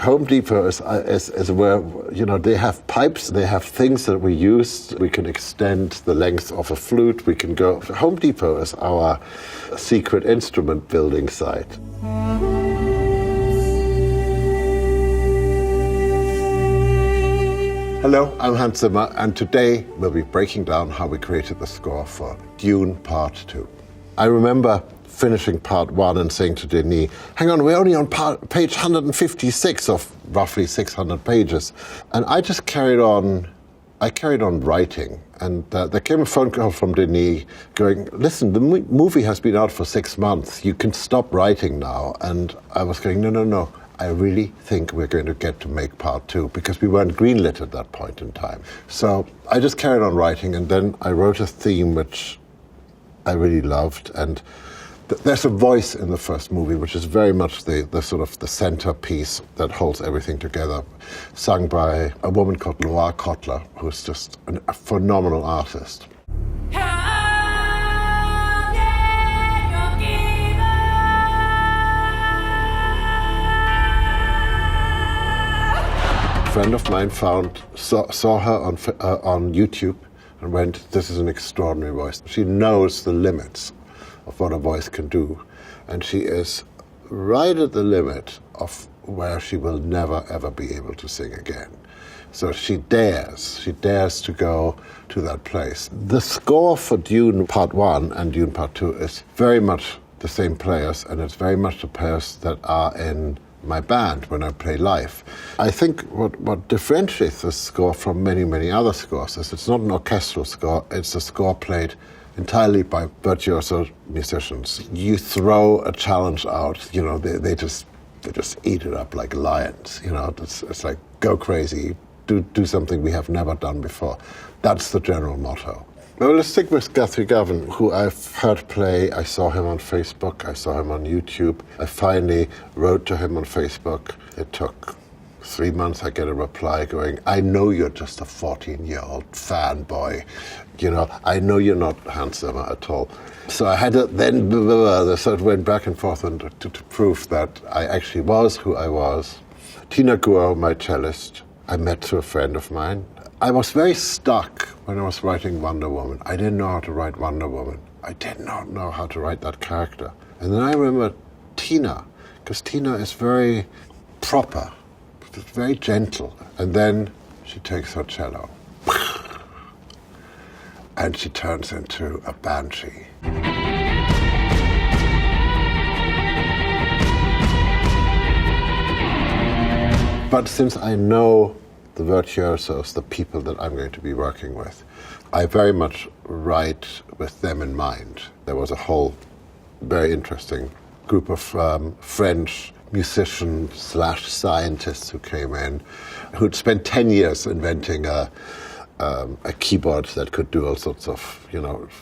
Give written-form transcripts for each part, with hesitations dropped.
Home Depot is where, they have pipes, they have things that we use. We can extend the length of a flute. We can go. Home Depot is our secret instrument building site. Hello, I'm Hans Zimmer, and today we'll be breaking down how we created the score for Dune Part 2. I remember finishing Part 1 and saying to Denis, hang on, we're only on page 156 of roughly 600 pages. And I just carried on writing. And there came a phone call from Denis going, listen, the movie has been out for 6 months. You can stop writing now. And I was going, no. I really think we're going to get to make Part 2 because we weren't greenlit at that point in time. So I just carried on writing, and then I wrote a theme which I really loved. And there's a voice in the first movie which is very much the sort of the centerpiece that holds everything together, sung by a woman called Laura Kotler, who's just a phenomenal artist. A friend of mine saw her on YouTube and went, this is an extraordinary voice. She knows the limits of what a voice can do, and she is right at the limit of where she will never ever be able to sing again. So she dares to go to that place. The score for Dune Part 1 and Dune Part 2 is very much the same players, and it's very much the players that are in my band when I play live. I think what differentiates this score from many other scores is it's not an orchestral score, it's a score played entirely by virtuoso musicians. You throw a challenge out, they just eat it up like lions. It's like, go crazy, do something we have never done before. That's the general motto. Well, let's stick with Guthrie Govan, who I've heard play. I saw him on Facebook, I saw him on YouTube. I finally wrote to him on Facebook. It took 3 months. I get a reply going, I know you're just a 14-year-old fanboy. I know you're not Hans Zimmer at all. So I had to then, so it went back and forth and to prove that I actually was who I was. Tina Guo, my cellist, I met through a friend of mine. I was very stuck when I was writing Wonder Woman. I didn't know how to write Wonder Woman. I did not know how to write that character. And then I remember Tina, because Tina is very proper, very gentle. And then she takes her cello and she turns into a banshee. But since I know the virtuosos, the people that I'm going to be working with, I very much write with them in mind. There was a whole very interesting group of French musicians/scientists who came in, who'd spent 10 years inventing a keyboard that could do all sorts of,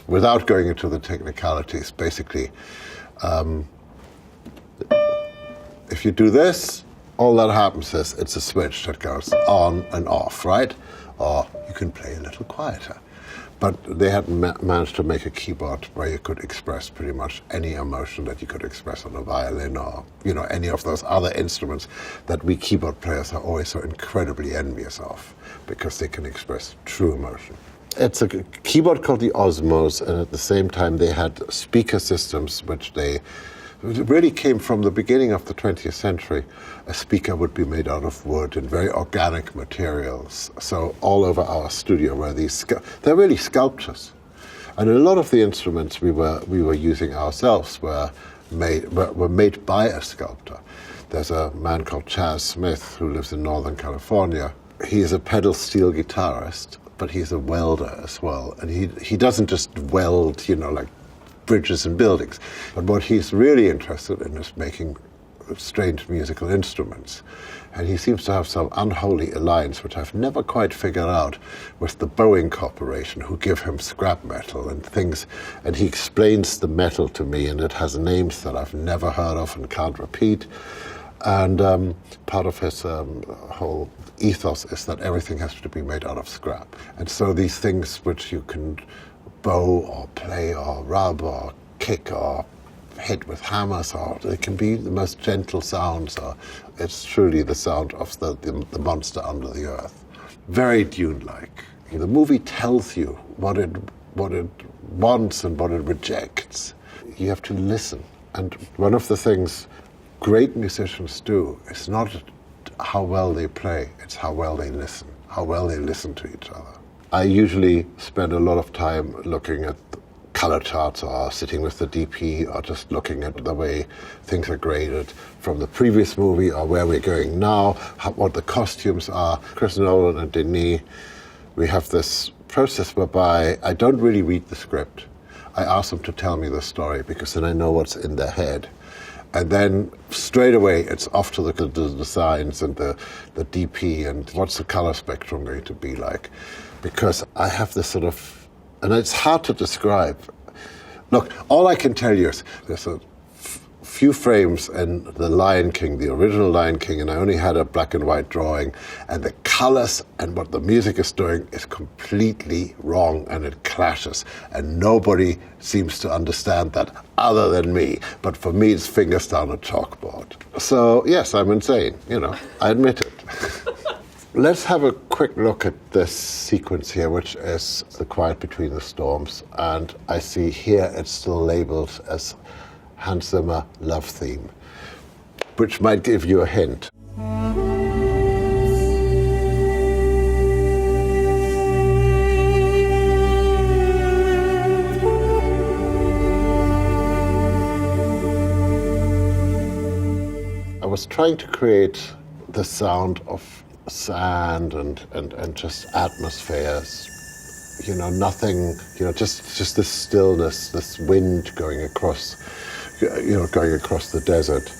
without going into the technicalities, basically, if you do this, all that happens is it's a switch that goes on and off, right? Or you can play a little quieter. But they had managed to make a keyboard where you could express pretty much any emotion that you could express on a violin or, any of those other instruments that we keyboard players are always so incredibly envious of because they can express true emotion. It's a keyboard called the Osmos, and at the same time they had speaker systems which it really came from the beginning of the 20th century. A speaker would be made out of wood and very organic materials. So all over our studio were they're really sculptures. And a lot of the instruments we were using ourselves were made by a sculptor. There's a man called Chaz Smith who lives in Northern California. He is a pedal steel guitarist, but he's a welder as well. And he doesn't just weld, like bridges and buildings. But what he's really interested in is making strange musical instruments. And he seems to have some unholy alliance, which I've never quite figured out, with the Boeing Corporation, who give him scrap metal and things. And he explains the metal to me, and it has names that I've never heard of and can't repeat. And part of his whole ethos is that everything has to be made out of scrap. And so these things which you can bow or play or rub or kick or hit with hammers, or they can be the most gentle sounds, or it's truly the sound of the monster under the earth. Very Dune-like. The movie tells you what it wants and what it rejects. You have to listen. And one of the things great musicians do is not how well they play, it's how well they listen to each other. I usually spend a lot of time looking at color charts, or sitting with the DP, or just looking at the way things are graded from the previous movie, or where we're going now, what the costumes are. Chris Nolan and Denis, we have this process whereby I don't really read the script. I ask them to tell me the story, because then I know what's in their head. And then straight away it's off to the designs and the DP and what's the color spectrum going to be like. Because I have this sort of, and it's hard to describe. Look, all I can tell you is there's a few frames in The Lion King, the original Lion King, and I only had a black and white drawing, and the colors and what the music is doing is completely wrong, and it clashes, and nobody seems to understand that other than me. But for me, it's fingers down a chalkboard. So yes, I'm insane, I admit it. Let's have a quick look at this sequence here, which is The Quiet Between the Storms, and I see here it's still labeled as Hans Zimmer love theme, which might give you a hint. I was trying to create the sound of sand and just atmospheres. Nothing, just this stillness, this wind going across the desert.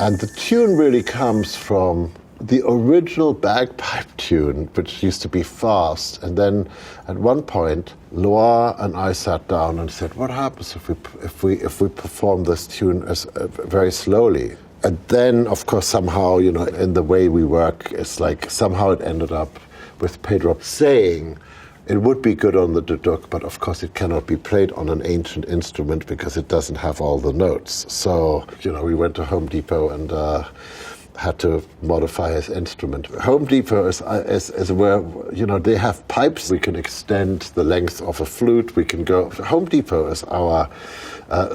And the tune really comes from the original bagpipe tune, which used to be fast. And then at one point, Loire and I sat down and said, what happens if we perform this tune as very slowly? And then, of course, somehow, in the way we work, it's like somehow it ended up with Pedro saying, it would be good on the duduk, but of course it cannot be played on an ancient instrument because it doesn't have all the notes. So, we went to Home Depot and had to modify his instrument. Home Depot is where, they have pipes. We can extend the length of a flute. We can go. Home Depot is our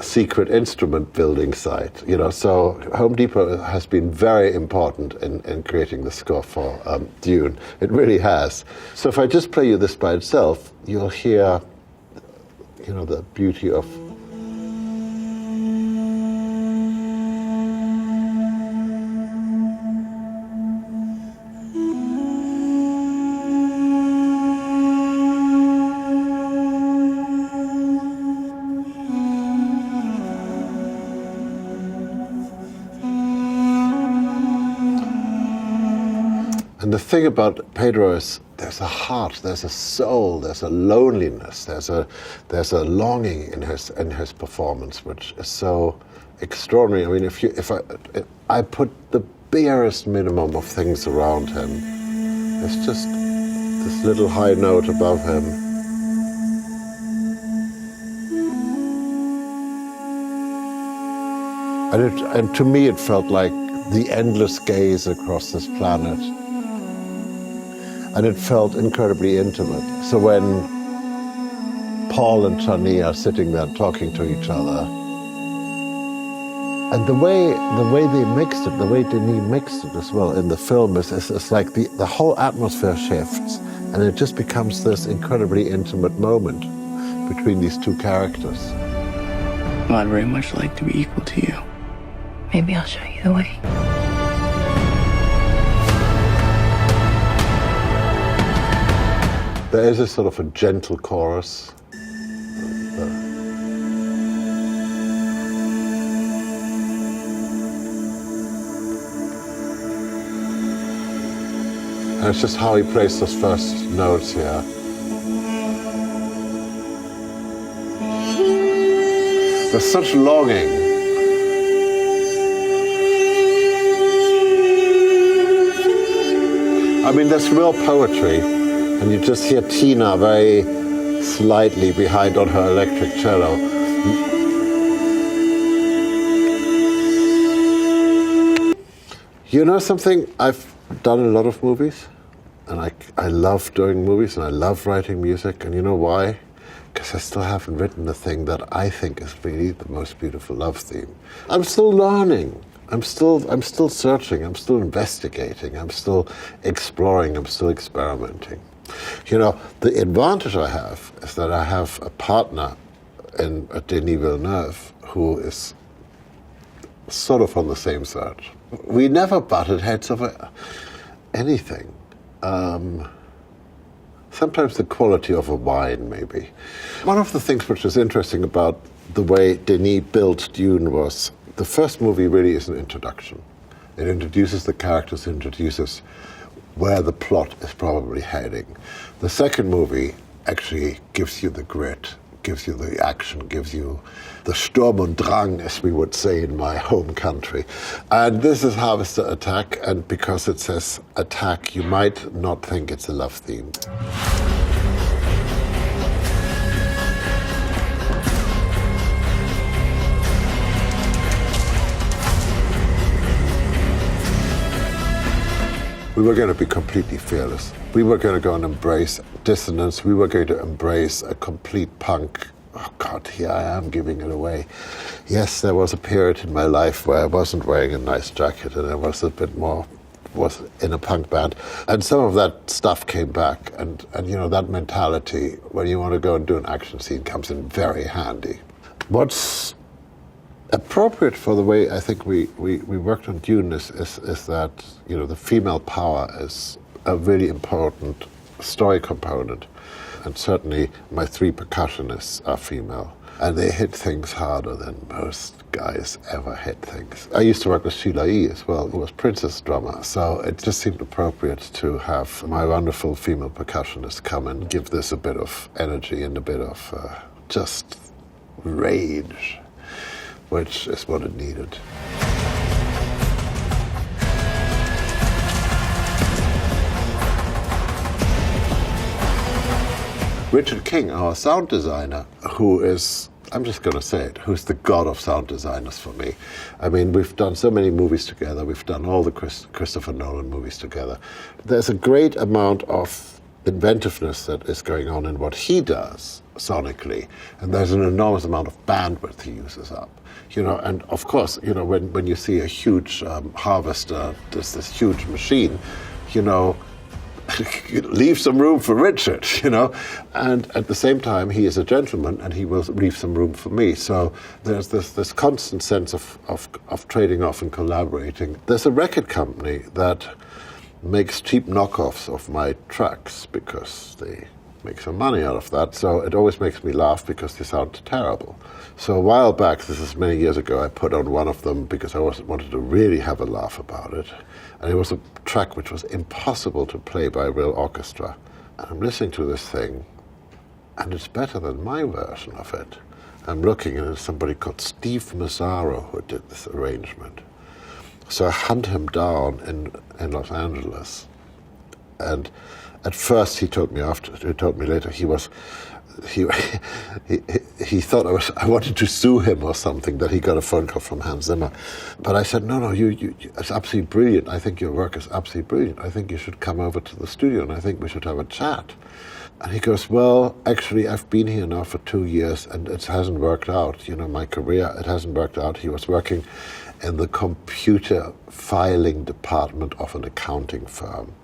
secret instrument building site. So Home Depot has been very important in creating the score for Dune. It really has. So if I just play you this by itself, you'll hear, the beauty of. And the thing about Pedro is there's a heart, there's a soul, there's a loneliness, there's a longing in his performance, which is so extraordinary. I mean, if I put the barest minimum of things around him, it's just this little high note above him. And to me, it felt like the endless gaze across this planet. And it felt incredibly intimate. So when Paul and Chani are sitting there talking to each other, and the way they mixed it, the way Denis mixed it as well in the film is like the whole atmosphere shifts, and it just becomes this incredibly intimate moment between these two characters. Well, I'd very much like to be equal to you. Maybe I'll show you the way. There is a sort of a gentle chorus. And it's just how he plays those first notes here. There's such longing. I mean, there's real poetry. And you just hear Tina very slightly behind on her electric cello. You know something? I've done a lot of movies, and I love doing movies, and I love writing music, and you know why? Because I still haven't written the thing that I think is really the most beautiful love theme. I'm still learning. I'm still searching. I'm still investigating. I'm still exploring. I'm still experimenting. You know, the advantage I have is that I have a partner at Denis Villeneuve who is sort of on the same search. We never butted heads over anything. Sometimes the quality of a wine, maybe. One of the things which is interesting about the way Denis built Dune was the first movie really is an introduction. It introduces the characters, introduces where the plot is probably heading. The second movie actually gives you the grit, gives you the action, gives you the Sturm und Drang, as we would say in my home country. And this is Harvester Attack, and because it says attack, you might not think it's a love theme. We were going to be completely fearless. We were going to go and embrace dissonance. We were going to embrace a complete punk. Oh God, here I am giving it away. Yes, there was a period in my life where I wasn't wearing a nice jacket and I was in a punk band. And some of that stuff came back. And you know, that mentality, when you want to go and do an action scene, comes in very handy. What's appropriate for the way I think we worked on Dune is that, you know, the female power is a really important story component. And certainly my three percussionists are female. And they hit things harder than most guys ever hit things. I used to work with Sheila E. as well, who was Princess drummer. So it just seemed appropriate to have my wonderful female percussionist come and give this a bit of energy and a bit of just rage, which is what it needed. Richard King, our sound designer, who is, I'm just going to say it, who's the god of sound designers for me. I mean, we've done so many movies together. We've done all the Christopher Nolan movies together. There's a great amount of inventiveness that is going on in what he does sonically, and there's an enormous amount of bandwidth he uses up. You know, and of course, you know, when you see a huge harvester, this huge machine, you know, leave some room for Richard, you know, and at the same time he is a gentleman and he will leave some room for me. So there's this constant sense of trading off and collaborating. There's a record company that makes cheap knockoffs of my tracks because they make some money out of that. So it always makes me laugh because they sound terrible. So a while back, this is many years ago, I put on one of them because I wanted to really have a laugh about it. And it was a track which was impossible to play by a real orchestra. And I'm listening to this thing, and it's better than my version of it. I'm looking, and it's somebody called Steve Mazzaro who did this arrangement. So I hunt him down in Los Angeles. And at first he told me later he thought I wanted to sue him or something, that he got a phone call from Hans Zimmer. But I said, no, you it's absolutely brilliant. I think your work is absolutely brilliant. I think you should come over to the studio and I think we should have a chat. And he goes, well, actually, I've been here now for 2 years and it hasn't worked out. You know, my career, it hasn't worked out. He was working in the computer filing department of an accounting firm.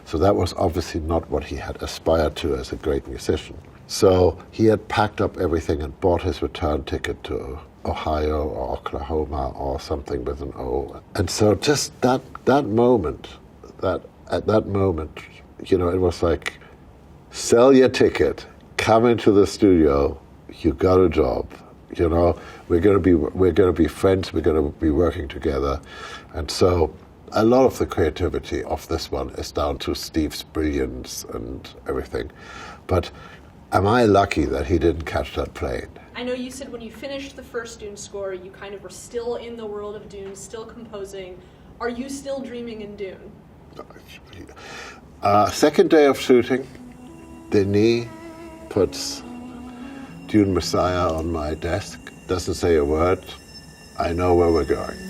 So that was obviously not what he had aspired to as a great musician. So he had packed up everything and bought his return ticket to Ohio or Oklahoma or something with an O. And so just at that moment, you know, it was like, sell your ticket, come into the studio, you got a job. You know, we're going to be friends. We're going to be working together, and so a lot of the creativity of this one is down to Steve's brilliance and everything. But am I lucky that he didn't catch that plane? I know you said when you finished the first Dune score, you kind of were still in the world of Dune, still composing. Are you still dreaming in Dune? Second day of shooting, Denis puts Dune Messiah on my desk, doesn't say a word. I know where we're going.